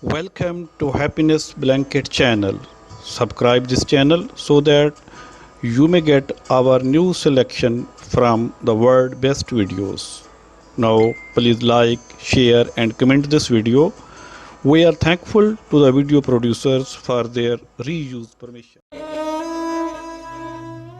Welcome to Happiness Blanket channel. Subscribe this channel so that you may get our new selection from the world best videos. Now please like, share and comment this video. We are thankful to the video producers for their reuse permission.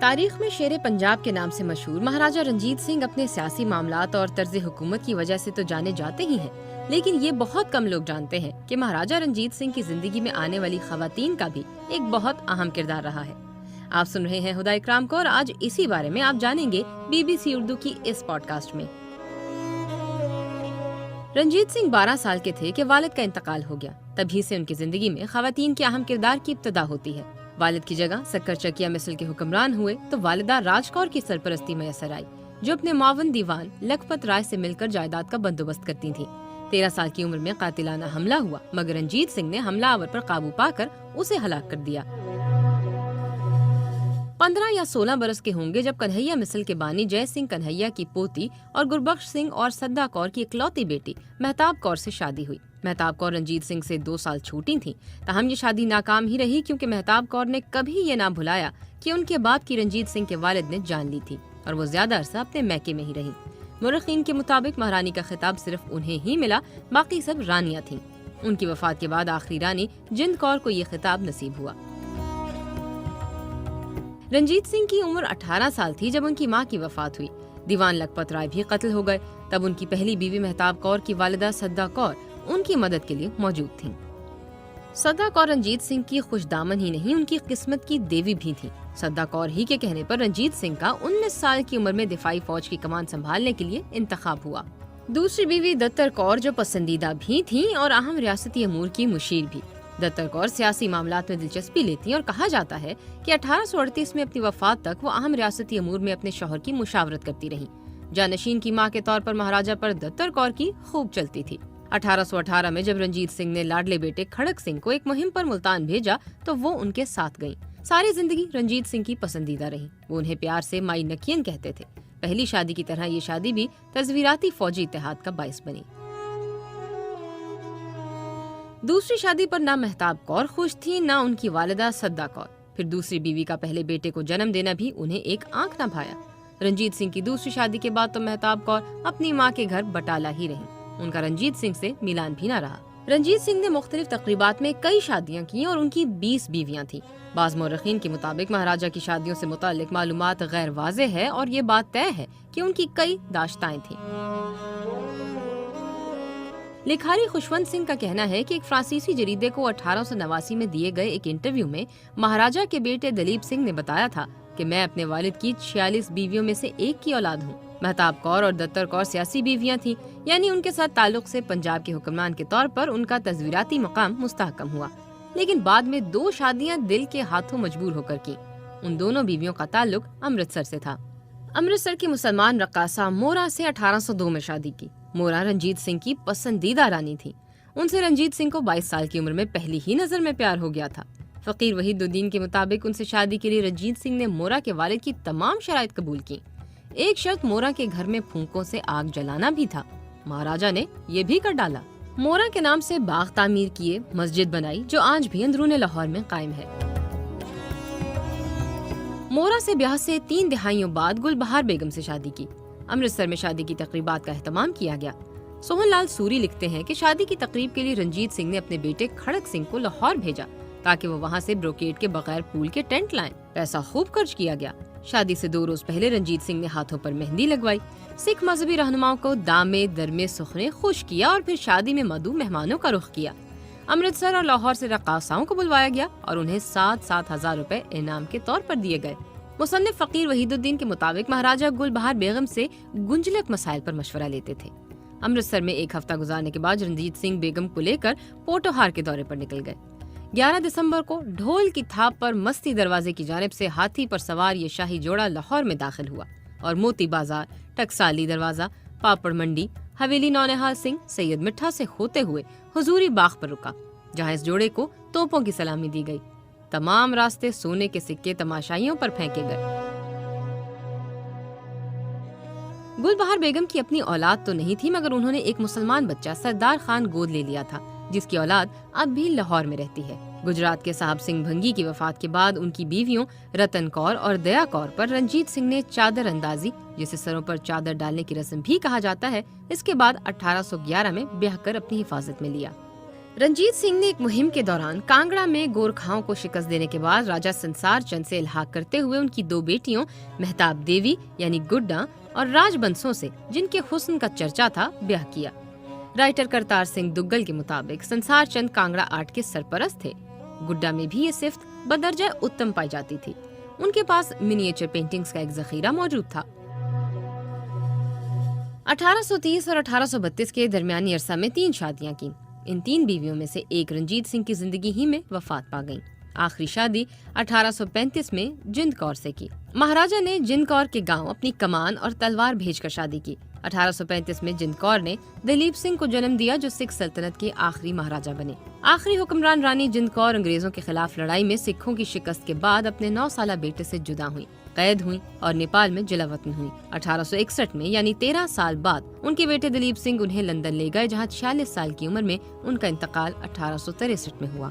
تاریخ میں شیر پنجاب کے نام سے مشہور مہاراجہ رنجیت سنگھ اپنے سیاسی معاملات اور طرز حکومت کی وجہ سے تو جانے جاتے ہی ہیں، لیکن یہ بہت کم لوگ جانتے ہیں کہ مہاراجہ رنجیت سنگھ کی زندگی میں آنے والی خواتین کا بھی ایک بہت اہم کردار رہا ہے۔ آپ سن رہے ہیں ہدا اکرام کو اور آج اسی بارے میں آپ جانیں گے BBC اردو کی اس پوڈ کاسٹ میں۔ رنجیت سنگھ 12 سال کے تھے کہ والد کا انتقال ہو گیا، تبھی سے ان کی زندگی میں خواتین کے اہم کردار کی ابتدا ہوتی ہے۔ والد کی جگہ سکر چکیا مثل کے حکمران ہوئے تو والدہ راج کور کی سرپرستی میسر آئی، جو اپنے معاون دیوان لکھپت رائے سے مل کر جائیداد کا بندوبست کرتی تھیں۔ 13 سال کی عمر میں قاتلانہ حملہ ہوا، مگر رنجیت سنگھ نے حملہ آور پر قابو پا کر اسے ہلاک کر دیا۔ 15 یا 16 برس کے ہوں گے جب کنہیا مثل کے بانی جے سنگھ کنہیا کی پوتی اور گربخش سنگھ اور سدا کور کی اکلوتی بیٹی مہتاب کور سے شادی ہوئی۔ مہتاب کور رنجیت سنگھ سے 2 سال چھوٹی تھیں، تاہم یہ شادی ناکام ہی رہی کیونکہ مہتاب کور نے کبھی یہ نہ بھلایا کہ ان کے باپ کی رنجیت سنگھ کے والد نے جان لی تھی اور وہ زیادہ عرصہ اپنے میکے میں ہی رہی۔ مورخین کے مطابق مہارانی کا خطاب صرف انہیں ہی ملا، باقی سب رانیاں تھیں۔ ان کی وفات کے بعد آخری رانی جند کور کو یہ خطاب نصیب ہوا۔ رنجیت سنگھ کی عمر 18 سال تھی جب ان کی ماں کی وفات ہوئی۔ دیوان لکھپت رائے بھی قتل ہو گئے، تب ان کی پہلی بیوی مہتاب کور کی والدہ سدا کور ان کی مدد کے لیے موجود تھیں۔ سدا کور رنجیت سنگھ کی خوش دامن ہی نہیں، ان کی قسمت کی دیوی بھی تھی۔ سدا کور ہی کے کہنے پر رنجیت سنگھ کا 19 سال کی عمر میں دفاعی فوج کی کمان سنبھالنے کے لیے انتخاب ہوا۔ دوسری بیوی دتر کور جو پسندیدہ بھی تھیں اور اہم ریاستی امور کی مشیر بھی۔ دتر کور سیاسی معاملات میں دلچسپی لیتی اور کہا جاتا ہے کہ 1838 میں اپنی وفات تک وہ اہم ریاستی امور میں اپنے شوہر کی مشاورت کرتی رہیں۔ جانشین کی ماں کے طور پر مہاراجہ پر دتر کور کی خوب چلتی تھی۔ 1818 میں جب رنجیت سنگھ نے لاڈلے بیٹے کھڑک سنگھ کو ایک مہم پر ملتان بھیجا تو وہ ان کے ساتھ گئیں۔ ساری زندگی رنجیت سنگھ کی پسندیدہ رہی، وہ انہیں پیار سے مائی نکین کہتے تھے۔ پہلی شادی کی طرح یہ شادی بھی تصویراتی فوجی اتحاد کا باعث بنی۔ دوسری شادی پر نہ مہتاب کور خوش تھی نہ ان کی والدہ سدا کور۔ پھر دوسری بیوی کا پہلے بیٹے کو جنم دینا بھی انہیں ایک آنکھ نہ بھایا۔ رنجیت سنگھ کی دوسری شادی کے بعد تو مہتاب کور اپنی ماں کے گھر بٹالہ ہی رہیں، ان کا رنجیت سنگھ سے ملان بھی نہ رہا۔ رنجیت سنگھ نے مختلف تقریبات میں کئی شادیاں کی اور ان کی 20 بیویاں تھیں۔ بعض مورخین کے مطابق مہاراجہ کی شادیوں سے متعلق معلومات غیر واضح ہے اور یہ بات طے ہے کہ ان کی کئی داشتائیں تھیں۔ لکھاری خوشونت سنگھ کا کہنا ہے کہ ایک فرانسیسی جریدے کو 1889 میں دیے گئے ایک انٹرویو میں مہاراجہ کے بیٹے دلیپ سنگھ نے بتایا تھا کہ میں اپنے والد کی 46 بیویوں میں سے ایک کی اولاد ہوں۔ مہتاب کور اور دتر کور سیاسی بیویاں تھیں، یعنی ان کے ساتھ تعلق سے پنجاب کے حکمران کے طور پر ان کا تصویراتی مقام مستحکم ہوا، لیکن بعد میں 2 شادیاں دل کے ہاتھوں مجبور ہو کر کی۔ ان دونوں بیویوں کا تعلق امرتسر سے تھا۔ امرتسر کی مسلمان رقاصہ مورا سے 1802 میں شادی کی۔ مورا رنجیت سنگھ کی پسندیدہ رانی تھی۔ ان سے رنجیت سنگھ کو 22 سال کی عمر میں پہلی ہی نظر میں پیار ہو گیا تھا۔ فقیر وحید الدین کے مطابق ان سے شادی کے لیے رنجیت سنگھ نے مورا کے والد کی تمام شرائط قبول کی۔ ایک شرط مورا کے گھر میں پھونکوں سے آگ جلانا بھی تھا، مہاراجہ نے یہ بھی کر ڈالا۔ مورا کے نام سے باغ تعمیر کیے، مسجد بنائی جو آج بھی اندرون لاہور میں قائم ہے۔ مورا سے بیاہ سے 3 دہائیوں بعد گل بہار بیگم سے شادی کی۔ امرتسر میں شادی کی تقریبات کا اہتمام کیا گیا۔ سوہن لال سوری لکھتے ہیں کہ شادی کی تقریب کے لیے رنجیت سنگھ نے اپنے بیٹے کھڑک سنگھ کو لاہور بھیجا تاکہ وہ وہاں سے بروکیڈ کے بغیر پھول کے ٹینٹ لائیں۔ پیسہ خوب خرچ کیا گیا۔ شادی سے 2 روز پہلے رنجیت سنگھ نے ہاتھوں پر مہندی لگوائی، سکھ مذہبی رہنماؤں کو دامے درمے سخنے خوش کیا اور پھر شادی میں مدعو مہمانوں کا رخ کیا۔ امرتسر اور لاہور سے رقاصاؤں کو بلوایا گیا اور انہیں 7,000 ہزار روپے انعام کے طور پر دیے گئے۔ مصنف فقیر وحید الدین کے مطابق مہاراجہ گل بہار بیگم سے گنجلک مسائل پر مشورہ لیتے تھے۔ امرتسر میں 1 ہفتہ گزارنے کے بعد رنجیت سنگھ بیگم کو لے کر پوٹوہار کے دورے پر نکل گئے۔ 11 دسمبر کو ڈھول کی تھاپ پر مستی دروازے کی جانب سے ہاتھی پر سوار یہ شاہی جوڑا لاہور میں داخل ہوا اور موتی بازار، ٹکسالی دروازہ، پاپڑ منڈی، حویلی نونہال سنگھ، سید مٹھا سے ہوتے ہوئے حضوری باغ پر رکا، جہاں اس جوڑے کو توپوں کی سلامی دی گئی۔ تمام راستے سونے کے سکے تماشائیوں پر پھینکے گئے۔ گل بہار بیگم کی اپنی اولاد تو نہیں تھی، مگر انہوں نے ایک مسلمان بچہ سردار خان گود لے لیا تھا، جس کی اولاد اب بھی لاہور میں رہتی ہے۔ گجرات کے صاحب سنگھ بھنگی کی وفات کے بعد ان کی بیویوں رتن کور اور دیا کور پر رنجیت سنگھ نے چادر اندازی، جسے سروں پر چادر ڈالنے کی رسم بھی کہا جاتا ہے، اس کے بعد 1811 میں بیاہ کر اپنی حفاظت میں لیا۔ رنجیت سنگھ نے ایک مہم کے دوران کانگڑا میں گورکھاؤں کو شکست دینے کے بعد راجہ سنسار چند سے الحاق کرتے ہوئے ان کی 2 بیٹیوں مہتاب دیوی یعنی گڈا اور راج بنسوں سے، جن کے حسن کا چرچا تھا، بیاہ کیا۔ رائٹر کرتار سنگھ دگل کے مطابق سنسار چند کانگڑا آرٹ کے سرپرست تھے۔ گڈا میں بھی یہ صفت بدرجہ اتم پائی جاتی تھی۔ ان کے پاس منیچر پینٹنگز کا ایک ذخیرہ موجود تھا۔ 1830 اور 1832 کے درمیانی عرصہ میں 3 شادیاں کی۔ ان 3 بیویوں میں سے ایک رنجیت سنگھ کی زندگی ہی میں وفات پا گئیں۔ آخری شادی 1835 میں جند کور سے کی۔ مہاراجہ نے جند کور کے گاؤں اپنی کمان اور تلوار بھیج کر شادی کی۔ 1835 میں جند کور نے دلیپ سنگھ کو جنم دیا، جو سکھ سلطنت کے آخری مہاراجہ بنے۔ آخری حکمران رانی جند کور انگریزوں کے خلاف لڑائی میں سکھوں کی شکست کے بعد اپنے 9 سالہ بیٹے سے جدا ہوئیں، قید ہوئیں اور نیپال میں جلا وطن ہوئیں۔ 1861 میں یعنی 13 سال بعد ان کے بیٹے دلیپ سنگھ انہیں لندن لے گئے، جہاں 46 سال کی عمر میں ان کا انتقال 1863 میں ہوا۔